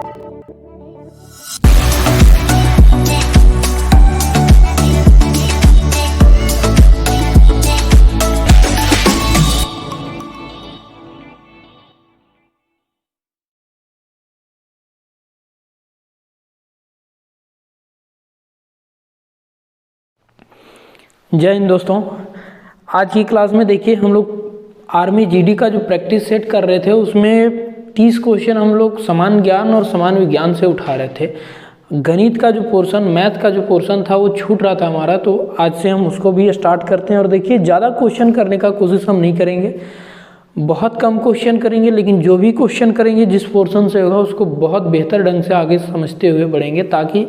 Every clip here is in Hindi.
जय हिंद दोस्तों। आज की क्लास में देखिए हम लोग आर्मी जीडी का जो प्रैक्टिस सेट कर रहे थे उसमें 30 क्वेश्चन हम लोग समान ज्ञान और समान विज्ञान से उठा रहे थे। गणित का जो पोर्शन, मैथ का जो पोर्शन था वो छूट रहा था हमारा, तो आज से हम उसको भी स्टार्ट करते हैं। और देखिए ज़्यादा क्वेश्चन करने का कोशिश हम नहीं करेंगे, बहुत कम क्वेश्चन करेंगे, लेकिन जो भी क्वेश्चन करेंगे जिस पोर्शन से होगा उसको बहुत बेहतर ढंग से आगे समझते हुए बढ़ेंगे, ताकि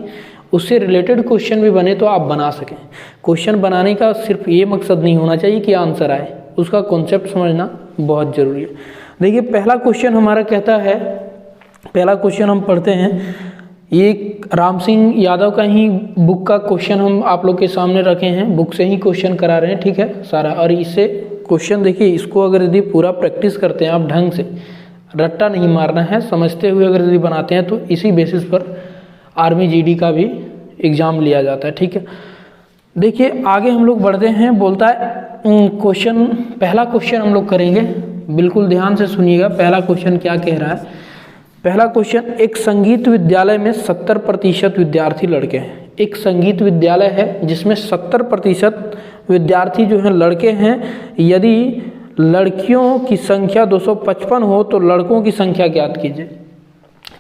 उससे रिलेटेड क्वेश्चन भी बने तो आप बना सकें। क्वेश्चन बनाने का सिर्फ ये मकसद नहीं होना चाहिए कि आंसर आए, उसका कॉन्सेप्ट समझना बहुत ज़रूरी है। देखिए पहला क्वेश्चन हमारा कहता है, पहला क्वेश्चन हम पढ़ते हैं, ये राम सिंह यादव का ही बुक का क्वेश्चन हम आप लोग के सामने रखे हैं, बुक से ही क्वेश्चन करा रहे हैं, ठीक है सारा। और इससे क्वेश्चन देखिए, इसको अगर यदि पूरा प्रैक्टिस करते हैं आप ढंग से, रट्टा नहीं मारना है, समझते हुए अगर यदि बनाते हैं तो इसी बेसिस पर आर्मी जीडी का भी एग्ज़ाम लिया जाता है, ठीक है। देखिए आगे हम लोग बढ़ते हैं, बोलता है क्वेश्चन, पहला क्वेश्चन हम लोग करेंगे, बिल्कुल ध्यान से सुनिएगा। पहला क्वेश्चन क्या कह रहा है? पहला क्वेश्चन, एक संगीत विद्यालय में 70% विद्यार्थी लड़के हैं। एक संगीत विद्यालय है जिसमें 70% विद्यार्थी जो हैं लड़के हैं। यदि लड़कियों की संख्या 255 हो तो लड़कों की संख्या ज्ञात कीजिए।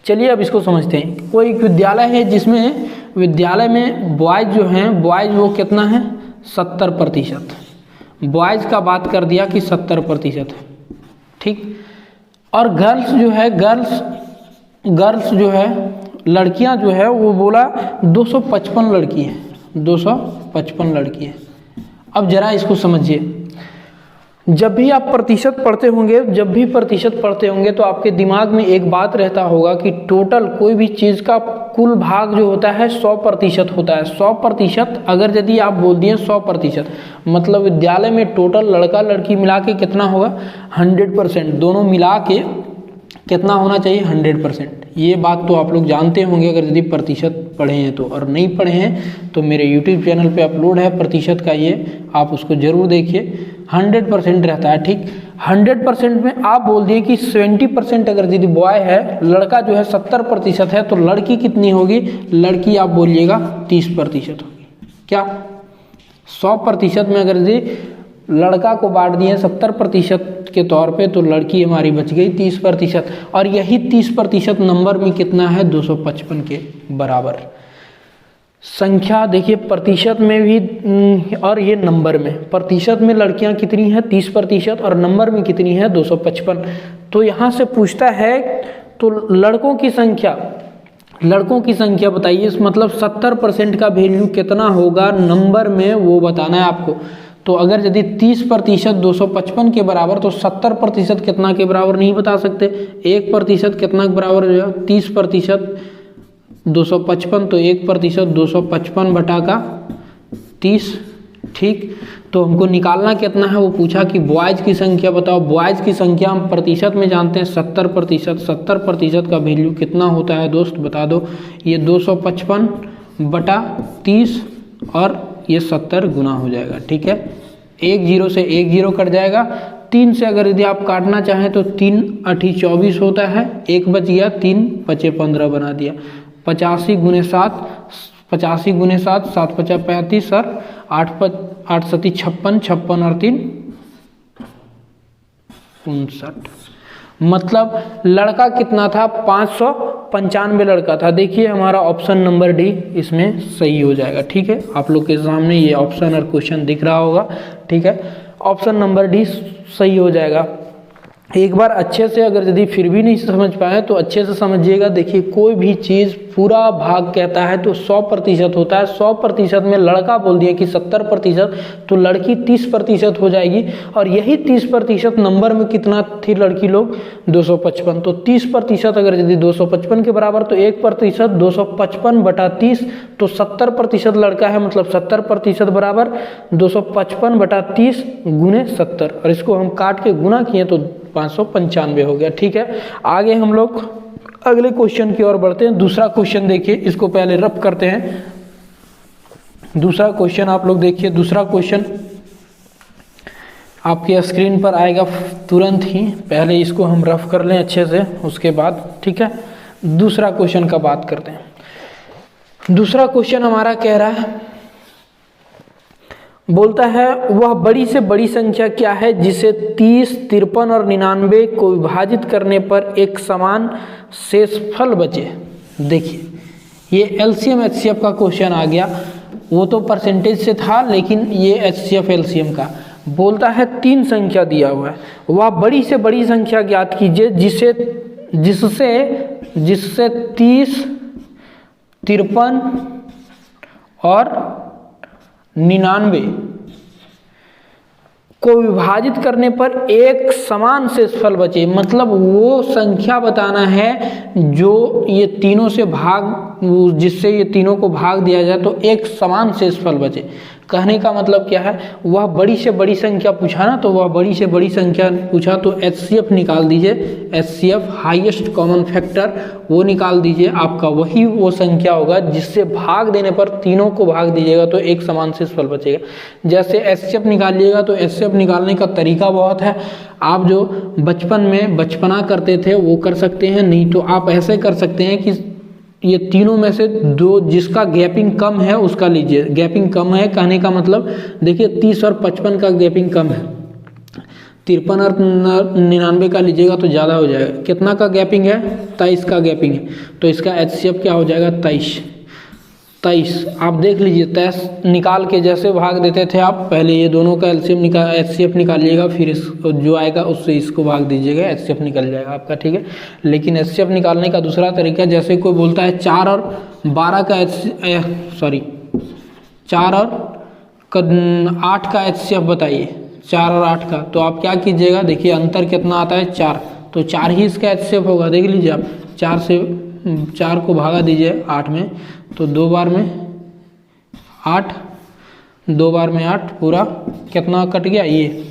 चलिए अब इसको समझते हैं। कोई एक विद्यालय है जिसमें विद्यालय में बॉयज़ जो हैं, बॉयज़ वो कितना है? 70%। बॉयज़ का बात कर दिया कि 70% है, ठीक। और गर्ल्स जो है, गर्ल्स जो है, लड़कियां जो है वो बोला 255 लड़की है, 255 लड़की है। अब जरा इसको समझिए, जब भी आप प्रतिशत पढ़ते होंगे, तो आपके दिमाग में एक बात रहता होगा कि टोटल कोई भी चीज़ का कुल भाग जो होता है 100% होता है। 100% अगर यदि आप बोल दिए 100%, मतलब विद्यालय में टोटल लड़का लड़की मिला के कितना होगा? 100%। दोनों मिला के कितना होना चाहिए? 100%। ये बात तो आप लोग जानते होंगे अगर यदि प्रतिशत पढ़े हैं तो, और नहीं पढ़े हैं तो मेरे YouTube चैनल पे अपलोड है प्रतिशत का, ये आप उसको जरूर देखिए। 100% रहता है, ठीक। 100% में आप बोल दिए कि 70% अगर यदि बॉय है, लड़का जो है 70% है, तो लड़की कितनी होगी? लड़की आप बोलिएगा 30% होगी। क्या 100% में अगर यदि लड़का को बांट दिए 70% के तौर पे, तो लड़की हमारी बच गई 30%। और यही 30% नंबर में कितना है? 255 के बराबर। संख्या देखिए प्रतिशत में भी, और ये नंबर में, प्रतिशत में लड़कियां कितनी हैं? 30%, और नंबर में कितनी है? 255। तो यहाँ से पूछता है तो लड़कों की संख्या बताइए, मतलब 70% का वैल्यू कितना होगा नंबर में, वो बताना है आपको। तो अगर यदि 30% 255 के बराबर, तो 70% कितना के बराबर नहीं बता सकते? 1% कितना के बराबर हो जाएगा? 30% 255, तो 1% 255 बटा का 30, ठीक। तो हमको निकालना कितना है, वो पूछा कि बॉयज़ की संख्या बताओ। बॉयज़ की संख्या हम प्रतिशत में जानते हैं 70%। 70% का वैल्यू कितना होता है दोस्त, बता दो। ये 255 बटा 30 और ये 70 गुना हो जाएगा, ठीक है। 1 0 से 1 0 कट जाएगा। 3 से अगर यदि आप काटना चाहें तो 3 8 24 होता है, 1 बच गया, 3 5 15 बना दिया। 85 गुने 7, 85 गुने 7, 7 5 35 और 8 7 56, 56 और 3 59। मतलब लड़का कितना था? 595 लड़का था। देखिए हमारा ऑप्शन नंबर डी इसमें सही हो जाएगा, ठीक है। आप लोग के सामने ये ऑप्शन और क्वेश्चन दिख रहा होगा, ठीक है। ऑप्शन नंबर डी सही हो जाएगा। एक बार अच्छे से अगर यदि फिर भी नहीं समझ पाए तो अच्छे से समझिएगा। देखिए कोई भी चीज़ पूरा भाग कहता है तो 100% होता है। 100% में लड़का बोल दिया कि 70%, तो लड़की 30% हो जाएगी। और यही 30% नंबर में कितना थी लड़की लोग? 255। तो 30% अगर यदि 255 के बराबर, तो 1% 255 बटा 30, तो 70% लड़का है, मतलब 70% बराबर 255 बटा 30 गुने 70। और इसको हम काट के गुना किए तो 595 हो गया, ठीक है। आगे हम लोग अगले क्वेश्चन की ओर बढ़ते हैं। दूसरा क्वेश्चन देखिए, इसको पहले रफ करते हैं। दूसरा क्वेश्चन आप लोग देखिए, दूसरा क्वेश्चन आपके स्क्रीन पर आएगा तुरंत ही। पहले इसको हम रफ कर लें अच्छे से, उसके बाद ठीक है दूसरा क्वेश्चन का बात करते हैं। दूसरा क्वेश्चन हमारा कह रहा है, बोलता है वह बड़ी से बड़ी संख्या क्या है जिसे 30, 53 और 99 को विभाजित करने पर एक समान शेषफल बचे। देखिए ये एलसीएम एचसीएफ का क्वेश्चन आ गया, वो तो परसेंटेज से था लेकिन ये एचसीएफ एलसीएम का बोलता है। 3 संख्या दिया हुआ है, वह बड़ी से बड़ी संख्या ज्ञात कीजिए जिससे 30, 53 और 99 को विभाजित करने पर एक समान शेषफल बचे। मतलब वो संख्या बताना है जो ये तीनों से जिससे ये तीनों को भाग दिया जाए तो एक समान शेषफल बचे। कहने का मतलब क्या है, वह बड़ी से बड़ी संख्या पूछा ना, तो वह बड़ी से बड़ी संख्या पूछा तो एचसीएफ निकाल दीजिए। एचसीएफ हाईएस्ट कॉमन फैक्टर वो निकाल दीजिए, आपका वही वो संख्या होगा जिससे भाग देने पर तीनों को भाग दीजिएगा तो एक समान शेषफल बचेगा। जैसे एचसीएफ निकालिएगा तो एचसीएफ निकालने का तरीका बहुत है। आप जो बचपन में बचपना करते थे वो कर सकते हैं, नहीं तो आप ऐसे कर सकते हैं कि ये तीनों में से दो जिसका गैपिंग कम है उसका लीजिए। गैपिंग कम है कहने का मतलब देखिए 30 और 55 का गैपिंग कम है, 53 और 99 का लीजिएगा तो ज़्यादा हो जाएगा। कितना का गैपिंग है, 23 का गैपिंग है, तो इसका एचसीएफ क्या हो जाएगा 23। आप देख लीजिए 23 निकाल के जैसे भाग देते थे आप, पहले ये दोनों का एलसीएम एचसीएफ निकालिएगा, फिर इस जो आएगा उससे इसको भाग दीजिएगा, एचसीएफ निकल जाएगा आपका, ठीक है। लेकिन एचसीएफ निकालने का दूसरा तरीका, जैसे कोई बोलता है 4 और 12 का 4 और 8 का एचसीएफ बताइए, 4 और 8 का, तो आप क्या कीजिएगा, देखिए अंतर कितना आता है 4, तो 4 ही इसका एचसीएफ होगा। देख लीजिए आप 4 से 4 को भागा दीजिए 8 में, तो 2 बार में 8, 2 बार में 8, पूरा कितना कट गया, ये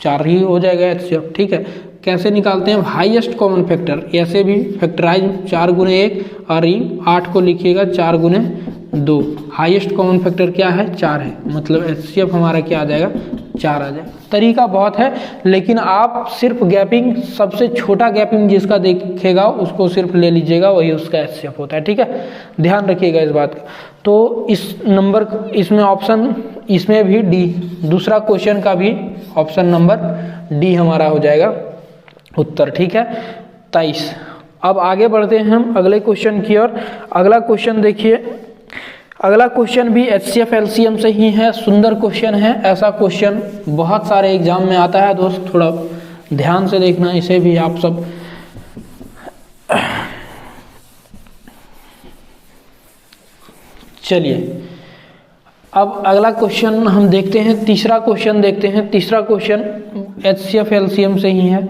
4 ही हो जाएगा एचसीएफ, ठीक है। कैसे निकालते हैं, हाईएस्ट कॉमन फैक्टर, ऐसे भी फैक्टराइज 4 गुने 1 और 8 को लिखिएगा 4 गुने 2। हाईएस्ट कॉमन फैक्टर क्या है, 4 है, मतलब एचसीएफ हमारा क्या आ जाएगा 4 आ जाएगा। तरीका बहुत है, लेकिन आप सिर्फ गैपिंग, सबसे छोटा गैपिंग जिसका देखेगा उसको सिर्फ ले लीजिएगा, वही उसका एचसीएफ होता है, ठीक है। ध्यान रखिएगा इस बात का। तो इस नंबर इसमें ऑप्शन, इसमें भी डी, दूसरा क्वेश्चन का भी ऑप्शन नंबर डी हमारा हो जाएगा उत्तर, ठीक है 23। अब आगे बढ़ते हैं हम अगले क्वेश्चन की ओर। अगला क्वेश्चन देखिए, अगला क्वेश्चन भी एचसीएफ एलसीएम से ही है, सुंदर क्वेश्चन है। ऐसा क्वेश्चन बहुत सारे एग्जाम में आता है दोस्त, थोड़ा ध्यान से देखना इसे भी आप सब। चलिए अब अगला क्वेश्चन हम देखते हैं, तीसरा क्वेश्चन देखते हैं। तीसरा क्वेश्चन एचसीएफ एलसीएम से ही है।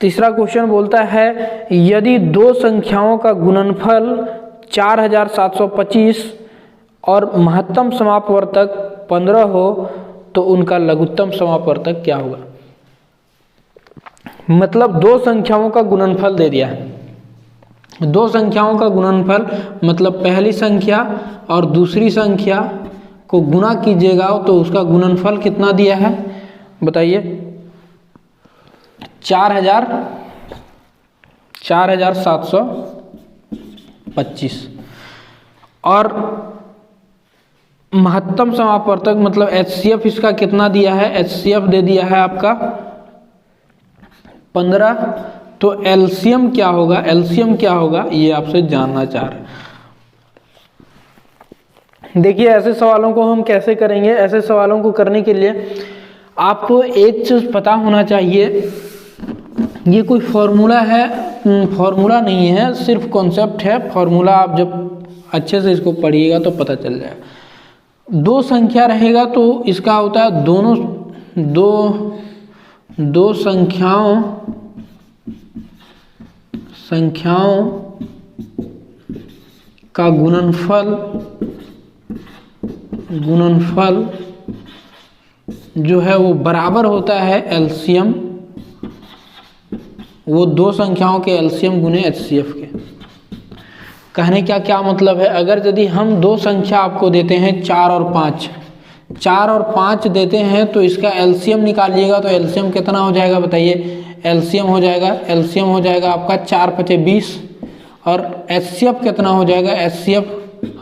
तीसरा क्वेश्चन बोलता है यदि दो संख्याओं का गुणनफल 4725 और महत्तम समापवर्तक 15 हो तो उनका लघुत्तम समापवर्तक क्या होगा। मतलब दो संख्याओं का गुणनफल दे दिया है, दो संख्याओं का गुणनफल मतलब पहली संख्या और दूसरी संख्या को गुणा कीजिएगा तो उसका गुणनफल कितना दिया है बताइए। 4725 और महत्तम समापवर्तक मतलब एचसीएफ इसका कितना दिया है, एचसीएफ दे दिया है आपका 15। तो एलसीएम क्या होगा, एलसीएम क्या होगा ये आपसे जानना चाह रहे हैं। देखिए ऐसे सवालों को हम कैसे करेंगे, ऐसे सवालों को करने के लिए आपको एक चीज पता होना चाहिए, ये कोई फॉर्मूला है, फॉर्मूला नहीं है, सिर्फ कॉन्सेप्ट है। फॉर्मूला आप जब अच्छे से इसको पढ़िएगा तो पता चल जाएगा। दो संख्या रहेगा तो इसका होता है दोनों दो संख्याओं का गुणनफल जो है वो बराबर होता है एलसीएम वो दो संख्याओं के एलसीएम गुने एचसीएफ के। कहने का क्या मतलब है, अगर यदि हम दो संख्या आपको देते हैं 4 और 5 देते हैं तो इसका एलसीएम निकालिएगा तो एलसीएम कितना हो जाएगा बताइए। एलसीएम हो जाएगा आपका 4 × 5 = 20 और एचसीएफ कितना हो जाएगा। एचसीएफ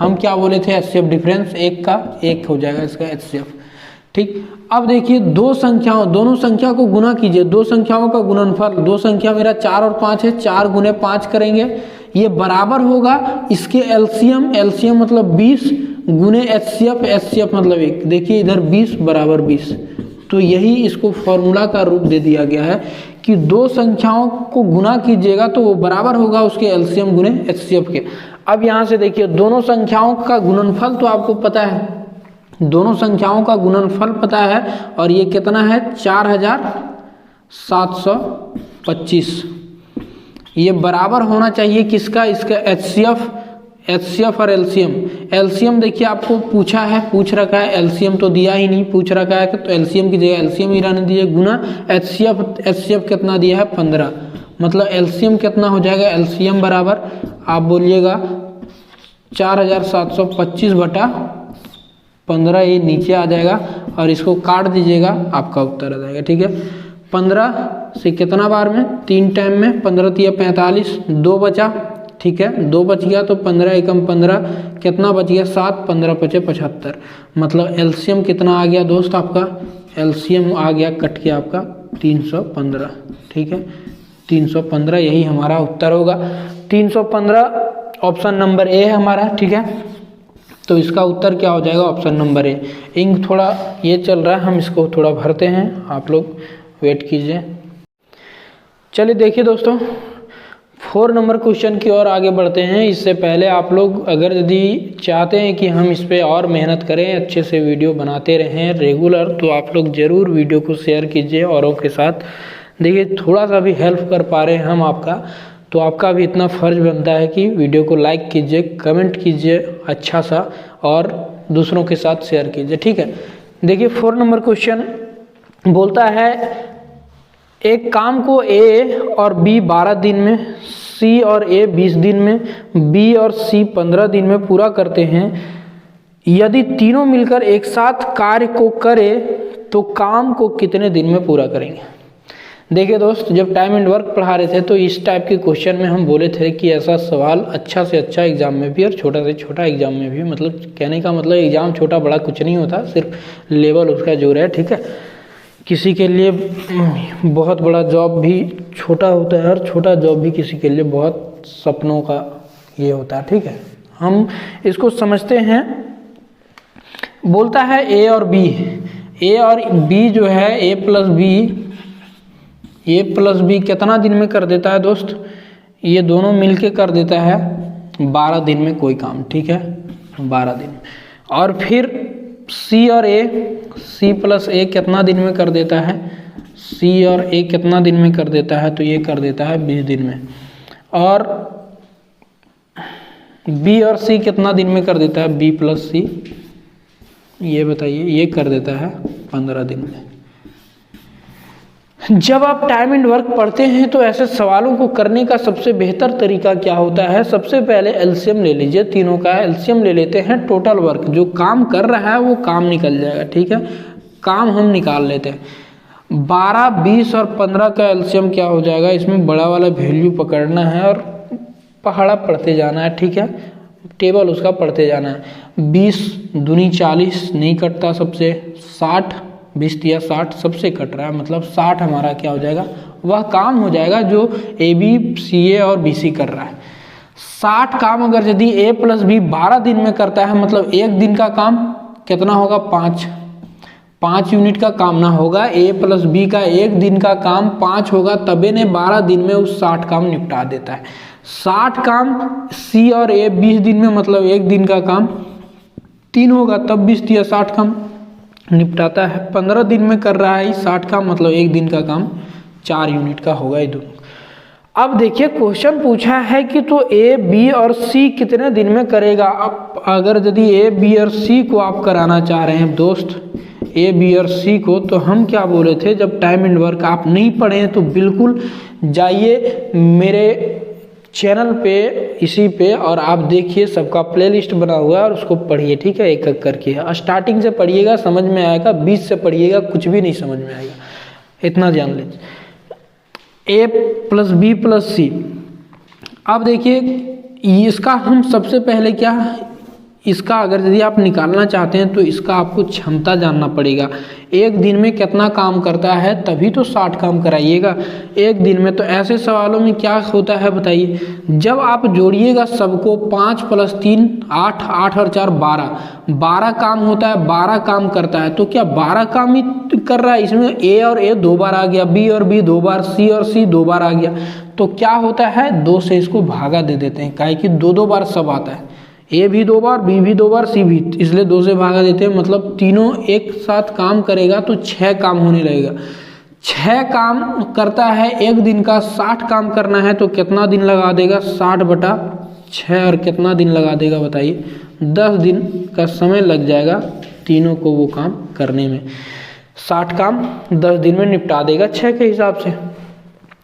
हम क्या बोले थे, एचसीएफ डिफरेंस 1 का 1 हो जाएगा इसका एचसीएफ। ठीक, अब देखिए दोनों संख्या को गुना कीजिए, दो संख्याओं का गुणनफल, दो संख्या मेरा 4 और 5 है, 4 × 5 करेंगे, ये बराबर होगा इसके एलसीएम मतलब 20 गुने एचसीएफ मतलब 1। देखिए इधर 20 = 20, तो यही इसको फॉर्मूला का रूप दे दिया गया है कि दो संख्याओं को गुना कीजिएगा तो वो बराबर होगा उसके एलसीएम गुने एचसीएफ के। अब यहाँ से देखिए दोनों संख्याओं का गुणनफल तो आपको पता है, दोनों संख्याओं का गुणनफल पता है और ये कितना है 4725। ये बराबर होना चाहिए किसका, इसका एचसीएफ और एलसीएम देखिए आपको पूछ रखा है, एलसीएम तो दिया ही नहीं, पूछ रखा है तो एलसीएम की जगह एलसीएम ही रहने दीजिए, गुना एचसीएफ कितना दिया है 15, मतलब एलसीएम कितना हो जाएगा। एलसीएम बराबर आप बोलिएगा 4725/15, ये नीचे आ जाएगा और इसको काट दीजिएगा, आपका उत्तर आ जाएगा। ठीक है, 15 से कितना बार में, 3 टाइम में, 15 × 45, 2 बचा। ठीक है, 2 बच गया तो 15 × 1 = 15, कितना बच गया 7, 15 × 5 = 75। मतलब एलसीएम कितना आ गया दोस्त, आपका एलसीएम आ गया कट के आपका 315। ठीक है, 315 यही हमारा उत्तर होगा। 315 ऑप्शन नंबर ए है हमारा। ठीक है, तो इसका उत्तर क्या हो जाएगा, ऑप्शन नंबर ए। इंक थोड़ा ये चल रहा है, हम इसको थोड़ा भरते हैं, आप लोग वेट कीजिए। चलिए देखिए दोस्तों 4 नंबर क्वेश्चन की ओर आगे बढ़ते हैं। इससे पहले आप लोग अगर यदि चाहते हैं कि हम इस पे और मेहनत करें, अच्छे से वीडियो बनाते रहें रेगुलर, तो आप लोग ज़रूर वीडियो को शेयर कीजिए औरों के साथ। देखिए थोड़ा सा भी हेल्प कर पा रहे हैं हम आपका, तो आपका भी इतना फ़र्ज बनता है कि वीडियो को लाइक कीजिए, कमेंट कीजिए अच्छा सा और दूसरों के साथ शेयर कीजिए। ठीक है, देखिए 4 नंबर क्वेश्चन बोलता है एक काम को ए और बी 12 दिन में, सी और ए 20 दिन में, बी और सी 15 दिन में पूरा करते हैं। यदि तीनों मिलकर एक साथ कार्य को करे तो काम को कितने दिन में पूरा करेंगे। देखिए दोस्त, जब टाइम एंड वर्क पढ़ा रहे थे तो इस टाइप के क्वेश्चन में हम बोले थे कि ऐसा सवाल अच्छा से अच्छा एग्जाम में भी और छोटा से छोटा एग्जाम में भी, मतलब कहने का मतलब एग्जाम छोटा बड़ा कुछ नहीं होता, सिर्फ लेवल उसका जोर है। ठीक है, किसी के लिए बहुत बड़ा जॉब भी छोटा होता है और छोटा जॉब भी किसी के लिए बहुत सपनों का ये होता है। ठीक है, हम इसको समझते हैं। बोलता है ए और बी जो है ए प्लस बी कितना दिन में कर देता है दोस्त, ये दोनों मिलके कर देता है 12 दिन में कोई काम। ठीक है, 12 दिन। और फिर सी प्लस ए कितना दिन में कर देता है, सी और ए कितना दिन में कर देता है, तो ये कर देता है 20 दिन में। और बी और सी कितना दिन में कर देता है, बी प्लस सी, ये बताइए, ये कर देता है 15 दिन में। जब आप टाइम एंड वर्क पढ़ते हैं तो ऐसे सवालों को करने का सबसे बेहतर तरीका क्या होता है, सबसे पहले एलसीएम ले लीजिए, तीनों का एलसीएम ले लेते हैं। टोटल वर्क जो काम कर रहा है वो काम निकल जाएगा। ठीक है, काम हम निकाल लेते हैं। 12, 20 और 15 का एलसीएम क्या हो जाएगा, इसमें बड़ा वाला वैल्यू पकड़ना है और पहाड़ा पढ़ते जाना है। ठीक है, टेबल उसका पढ़ते जाना है। 20 दूनी 40 नहीं कटता सबसे, 60 20 या 60 सबसे कट रहा है, मतलब 60 हमारा क्या हो जाएगा, वह काम हो जाएगा जो ए बी सी ए और बी सी कर रहा है। 60 काम अगर यदि ए प्लस बी 12 दिन में करता है, मतलब एक दिन का काम कितना होगा, 5 यूनिट का काम ना होगा। ए प्लस बी का एक दिन का काम 5 होगा, तबे ने 12 दिन में उस 60 काम निपटा देता है। 60 काम सी और ए 20 दिन में, मतलब एक दिन का काम 3 होगा, तब 20 या 60 काम निपटाता है। 15 दिन में कर रहा है 60 काम, मतलब एक दिन का काम 4 यूनिट का होगा ये दोनों। अब देखिए क्वेश्चन पूछा है कि तो ए बी और सी कितने दिन में करेगा। अब अगर यदि ए बी और सी को आप कराना चाह रहे हैं दोस्त, ए बी और सी को, तो हम क्या बोले थे, जब टाइम एंड वर्क आप नहीं पढ़े हैं तो बिल्कुल जाइए मेरे चैनल पे इसी पे और आप देखिए, सबका प्लेलिस्ट बना हुआ है और उसको पढ़िए, ठीक है, एक एक करके। स्टार्टिंग से पढ़िएगा, समझ में आएगा, बीच से पढ़िएगा कुछ भी नहीं समझ में आएगा, इतना जान लीजिए। a+b+c। अब देखिए इसका हम सबसे पहले क्या, इसका अगर यदि आप निकालना चाहते हैं तो इसका आपको क्षमता जानना पड़ेगा। एक दिन में कितना काम करता है, तभी तो 60 काम कराइएगा एक दिन में। तो ऐसे सवालों में क्या होता है बताइए, जब आप जोड़िएगा सबको 5 + 3 8, 8 और 4 12 काम होता है, 12 काम करता है। तो क्या 12 काम ही कर रहा है, इसमें ए और ए 2 बार आ गया, बी और बी 2 बार, सी और सी 2 बार आ गया। तो क्या होता है, 2 से इसको भागा दे देते हैं, काहे कि 2 बार सब आता है, ए भी 2 बार, बी भी 2 बार, सी भी, इसलिए 2 से भागा देते हैं। मतलब तीनों एक साथ काम करेगा तो 6 काम होने लगेगा। 6 काम करता है एक दिन का, 60 काम करना है तो कितना दिन लगा देगा, 60/6 और कितना दिन लगा देगा बताइए, 10 दिन का समय लग जाएगा तीनों को वो काम करने में। 60 काम 10 दिन में निपटा देगा 6 के हिसाब से।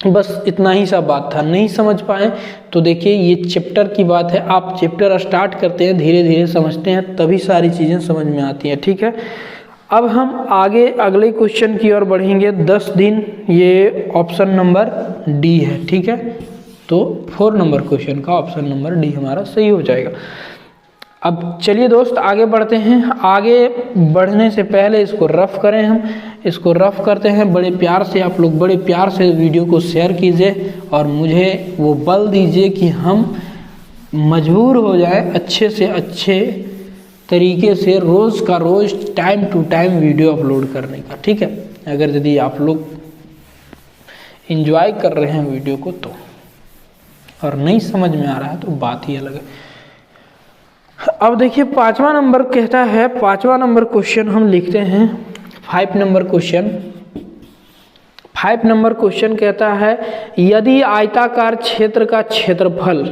बस इतना ही सा बात था। नहीं समझ पाए तो देखिए ये चैप्टर की बात है, आप चैप्टर स्टार्ट करते हैं, धीरे धीरे समझते हैं, तभी सारी चीज़ें समझ में आती हैं, ठीक है। अब हम आगे अगले क्वेश्चन की ओर बढ़ेंगे। 10 दिन, ये ऑप्शन नंबर डी है, ठीक है। तो 4 नंबर क्वेश्चन का ऑप्शन नंबर डी हमारा सही हो जाएगा। अब चलिए दोस्त आगे बढ़ते हैं। आगे बढ़ने से पहले इसको रफ करें, हम इसको रफ करते हैं। बड़े प्यार से आप लोग बड़े प्यार से वीडियो को शेयर कीजिए और मुझे वो बल दीजिए कि हम मजबूर हो जाए अच्छे से अच्छे तरीके से रोज़ का रोज़ time to time video upload करने का, ठीक है। अगर यदि आप लोग एंजॉय कर रहे हैं वीडियो को तो, और नहीं समझ में आ रहा है तो बात ही अलग है। अब देखिए 5वां नंबर कहता है, 5वां नंबर क्वेश्चन हम लिखते हैं 5 नंबर क्वेश्चन। 5 नंबर क्वेश्चन कहता है यदि आयताकार क्षेत्र का क्षेत्रफल,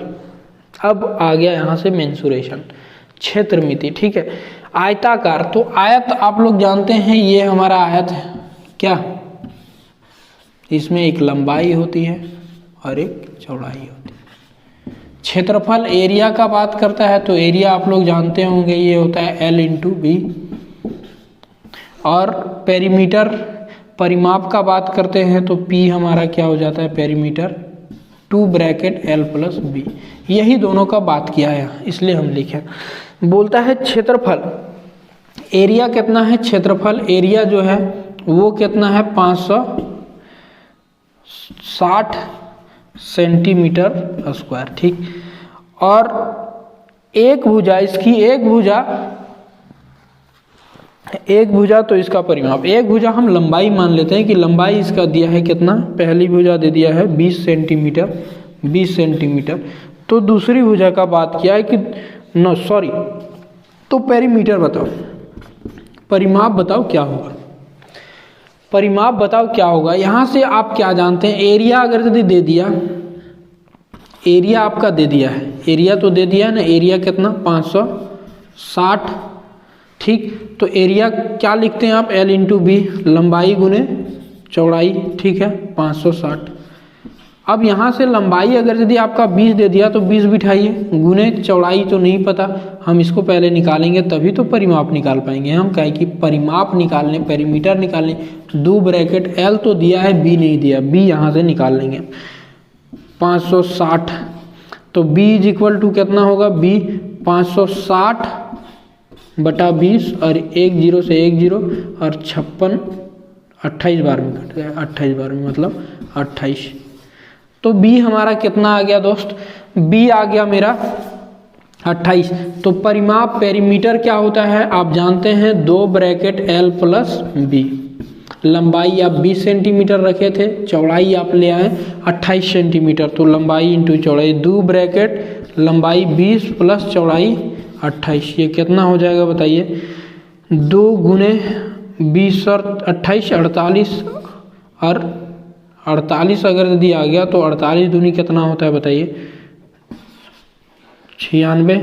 अब आ गया यहाँ से मेंसुरेशन, क्षेत्रमिति, ठीक है। आयताकार, तो आयत आप लोग जानते हैं ये हमारा आयत है क्या, इसमें एक लंबाई होती है और एक चौड़ाई होती है। क्षेत्रफल एरिया का बात करता है तो एरिया आप लोग जानते होंगे ये होता है L × B। और पेरीमीटर, परिमाप का बात करते हैं तो P हमारा क्या हो जाता है, पेरीमीटर 2 ब्रैकेट L + B। यही दोनों का बात किया है इसलिए हम लिखे। बोलता है क्षेत्रफल, एरिया कितना है, क्षेत्रफल एरिया जो है वो कितना है 560 सेंटीमीटर स्क्वायर, ठीक। और एक भुजा, इसकी एक भुजा तो इसका परिमाप, एक भुजा हम लंबाई मान लेते हैं कि लंबाई इसका दिया है कितना, पहली भुजा दे दिया है 20 सेंटीमीटर। तो दूसरी भुजा का बात किया है कि तो पेरीमीटर बताओ, परिमाप बताओ क्या होगा, परिमाप बताओ क्या होगा। यहाँ से आप क्या जानते हैं, एरिया अगर यदि दे दिया, एरिया आपका दे दिया है, एरिया तो दे दिया है ना, एरिया कितना 560, ठीक। तो एरिया क्या लिखते हैं आप, L × B, लंबाई गुने चौड़ाई, ठीक है, 560। अब यहाँ से लंबाई अगर यदि आपका 20 दे दिया तो 20 बिठाइए, गुने चौड़ाई तो नहीं पता, हम इसको पहले निकालेंगे तभी तो परिमाप निकाल पाएंगे हम। कहे कि परिमाप निकालने, पेरीमीटर निकालने, 2 ब्रैकेट L तो दिया है, B नहीं दिया, B यहाँ से निकाल लेंगे 560। तो B = कितना होगा, B 560/20 और 1 0 से 1 0 और 56, 28 बार में कट गया, 28 बार में मतलब 28। तो B हमारा कितना आ गया दोस्त, B आ गया मेरा 28। तो परिमाप पेरीमीटर क्या होता है आप जानते हैं, 2 ब्रैकेट L + B। लंबाई आप 20 सेंटीमीटर रखे थे, चौड़ाई आप ले आए 28 सेंटीमीटर, तो लंबाई × चौड़ाई, 2 ब्रैकेट लंबाई 20 + चौड़ाई 28। ये कितना हो जाएगा बताइए, 2 × 20 और 28 48, और 48 अगर यदि आ गया तो 48 दूनी कितना होता है बताइए, 96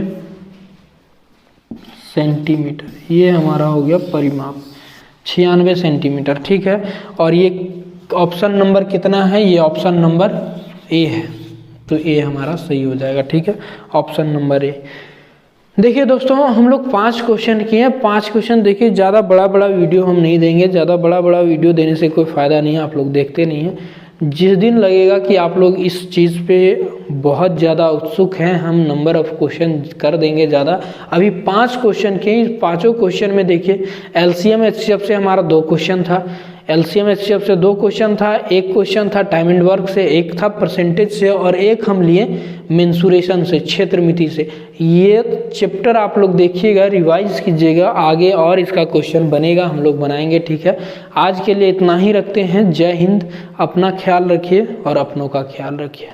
सेंटीमीटर। ये हमारा हो गया परिमाप, 96 सेंटीमीटर, ठीक है। और ये ऑप्शन नंबर कितना है, ये ऑप्शन नंबर ए है, तो ए हमारा सही हो जाएगा। ठीक है, ऑप्शन नंबर ए। देखिए दोस्तों, हम लोग 5 क्वेश्चन किए हैं। 5 क्वेश्चन देखिए, ज़्यादा बड़ा वीडियो हम नहीं देंगे, ज़्यादा बड़ा वीडियो देने से कोई फ़ायदा नहीं है, आप लोग देखते नहीं हैं। जिस दिन लगेगा कि आप लोग इस चीज़ पे बहुत ज़्यादा उत्सुक हैं, हम नंबर ऑफ क्वेश्चन कर देंगे ज़्यादा। अभी 5 क्वेश्चन किए, इस 5 क्वेश्चन में देखिए एलसीएम एचसीएफ से हमारा 2 क्वेश्चन था, एलसीएम एचसीएफ से 2 क्वेश्चन था, 1 क्वेश्चन था टाइम एंड वर्क से, 1 था परसेंटेज से और 1 हम लिए मेंसुरेशन से, क्षेत्र मिति से। ये चैप्टर आप लोग देखिएगा, रिवाइज कीजिएगा, आगे और इसका क्वेश्चन बनेगा, हम लोग बनाएंगे। ठीक है, आज के लिए इतना ही रखते हैं। जय हिंद, अपना ख्याल रखिए और अपनों का ख्याल रखिए।